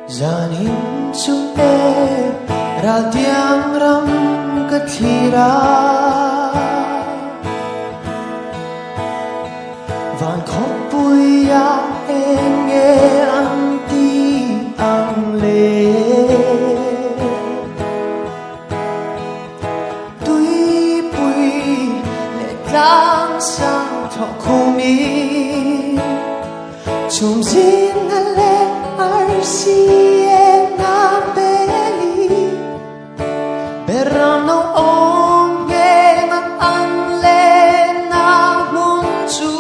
Zanin chung e radiang ram kathira van khóc bùi ya em nghe anh ti ang lê tuy bùi lệ lang sang thọ khô mi chung zin na lệ arsie na beli berano onge ng anle na munchu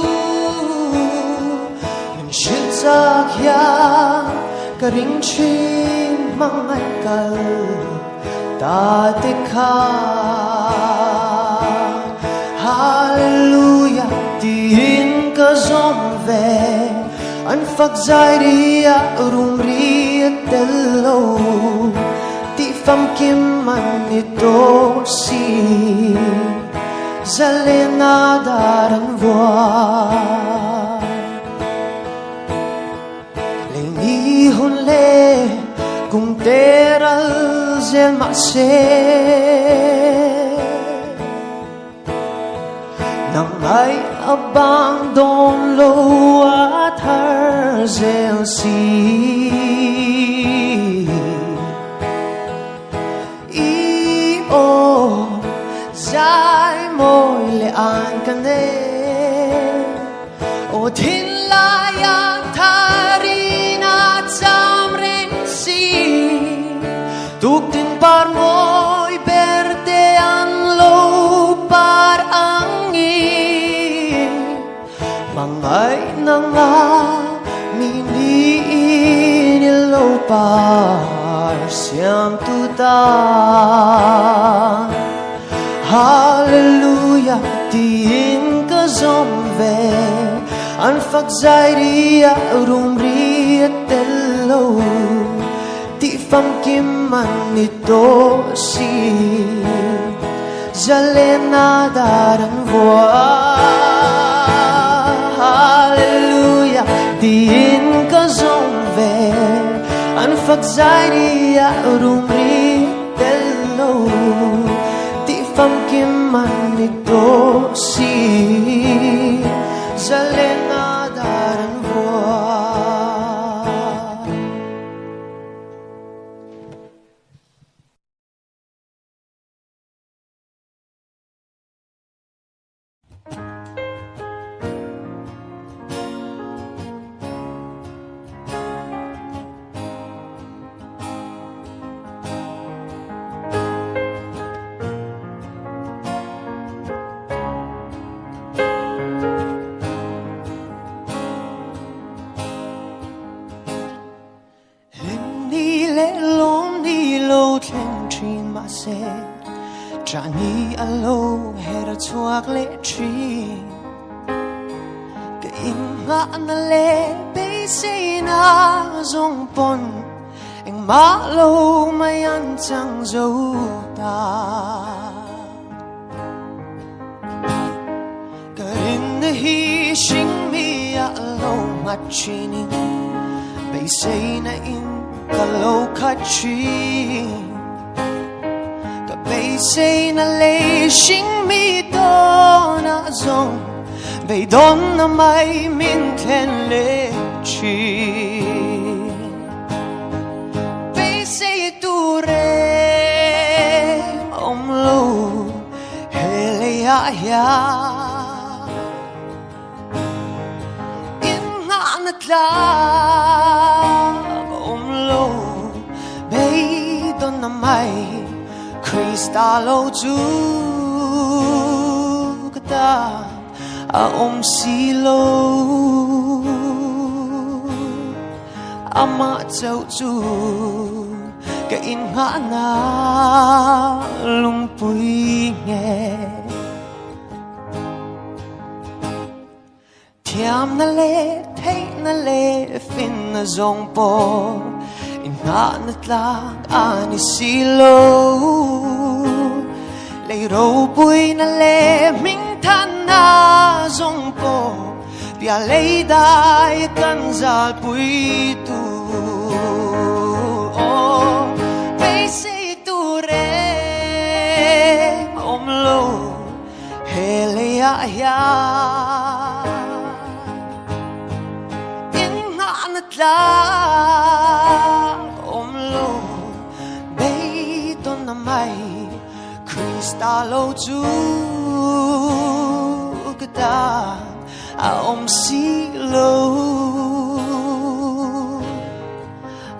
min shilza kya karing chin mangai kal ta dekha hallelujah tin ka zom ve an phak zai ria rum ria tello ti fam kim man ni to si zalena daran voa le ni hun le kum teral zel ma se nang ai abang don lo at her zel si i o zai moi le an kane o tin la yang tharina cham ren si tuk tin par moi berde an lo par angin mangai nanga mini nilo par siam tu ta hallelujah tin ka zom ve an phak zai ria rum ria tello ti fam kim man ni to si zalena daran voa hallelujah tin ka zom ve an phak zai ria rum ria tello ti fam kim man ni to si zalena daran voa Johnny alo hera chuak le tri ke in nga na le be se na zong pon eng ma lo mayan chang zo ta ke in hi shing mi alo ma chini be se na in kalo kachi say na lei shing mi do na zong bei don na mai min ten le chi bei say tu re om lo hele ya ya in na na tla om lo bei don na mai Kristalo tu kata a silo ama chau chu ka in nga na lungpui nge thiam na le thei na le fin na zong po nga natlak ani silo lei ro pui na le ming than na zong po bia lei dai kan zal pui tu chú cái ta ông xí lâu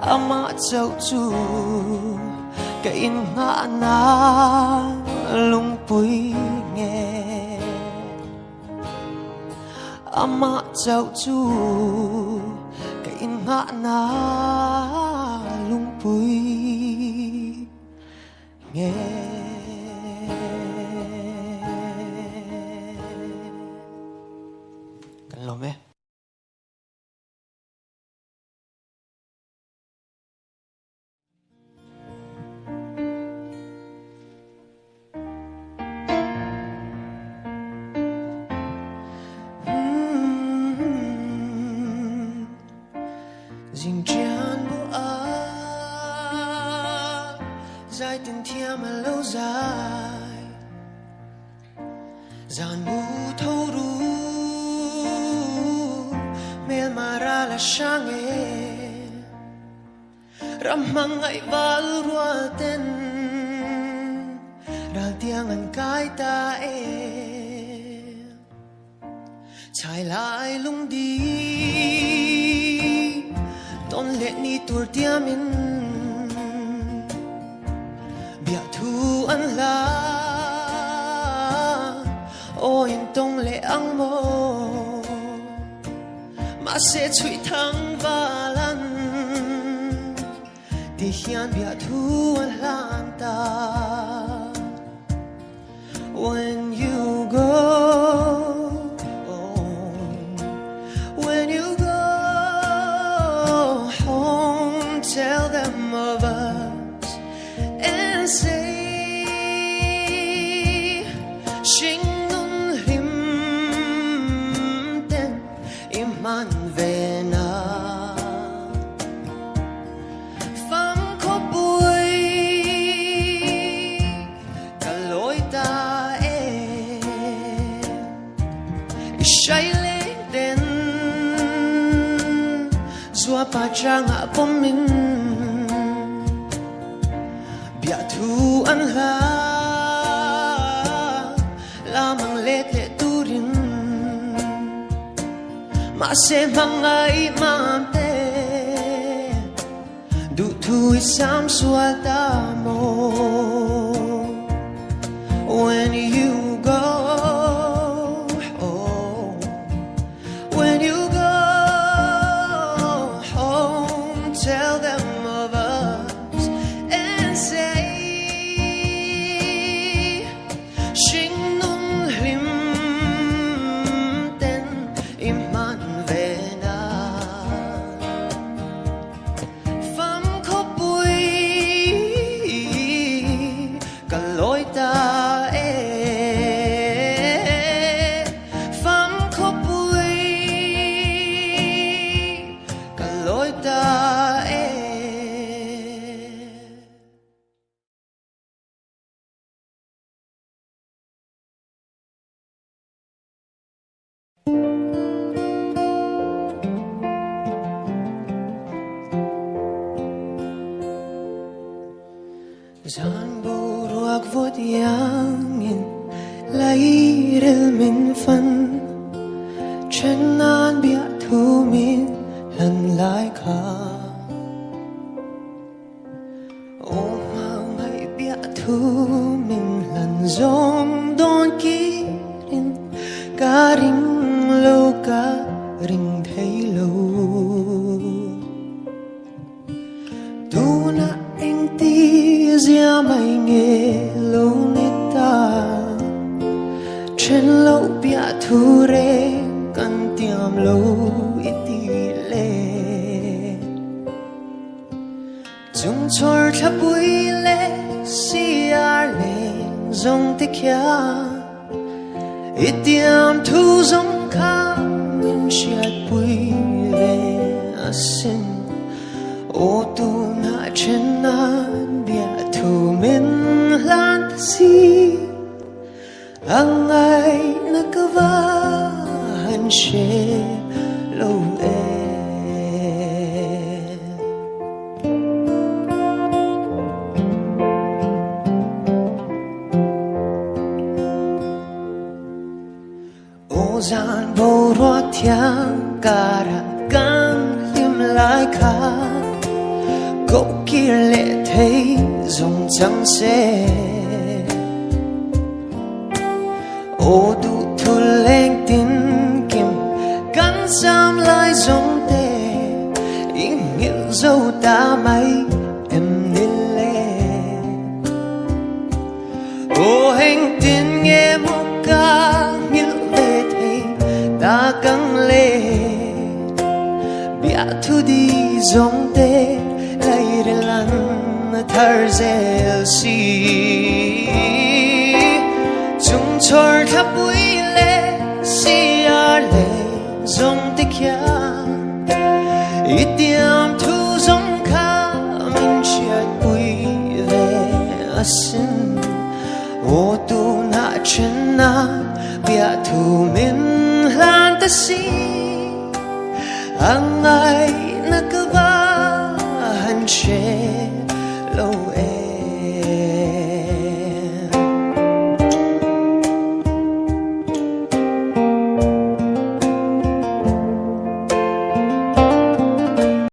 ama cháu chú cái in ngã na lung bụi nghe ama cháu chú cái in ngã na lung bụi nghe cần lòng em dình chan bố dài tình thiên mà lâu dài giàn mù thâu ru mel mà ra là sang ram mang ngày val rua tên ra tiếng anh cái ta chạy lại lung đi tôn lệ ni tur tia min bia thu an la ôi tông lệ ang mô mà sẽ chui thăng và lan thì hiền bia thu an lan ta when you go when you go home tell them of us and say Sing nun lim den iman về na pham có bụi cả lối ta say lên den zua pa chang a bom min bia thu an la la mang let le turin ma se mang ai mam te du thu sam sual ta mo when you go when you go home tell them of us and say Sing nun lim den iman về na pham có bụi cả lối ta pham có bụi cả lối ta Zan buruak vot yangin lairel min fan chen nan bia thu min lan lai kha o ma mai bia thu min lan zong don kirin ka ring lo ka ring thei lo tu na anh ti zia mai nghe lâu nita trên lâu bia thu re căn tiam lâu iti le chung chor thap bui le si ar le zong te kya itiam thu zong ka min shiat bui le asin o tu na chen nan bia thu min lan ta si ang ai na kava han she lâu thiang cara gan lim lại khá cậu kia lệ thấy dùng chẳng xe ô đủ thu lên tin kim gắn giam lại giống tê ý nghĩa dâu ta mấy em nên lệ ô hành tin nghe một ca nghĩa về thấy ta căng lệ bia thu đi giống tê lấy để lăn thở dễ xì chúng tôi thắp bụi lệ xì à lệ giống tê kia ít tiêm thu giống khá mình chết bụi về xin ô tu na chân na bia thu mình lan ta xì ang ai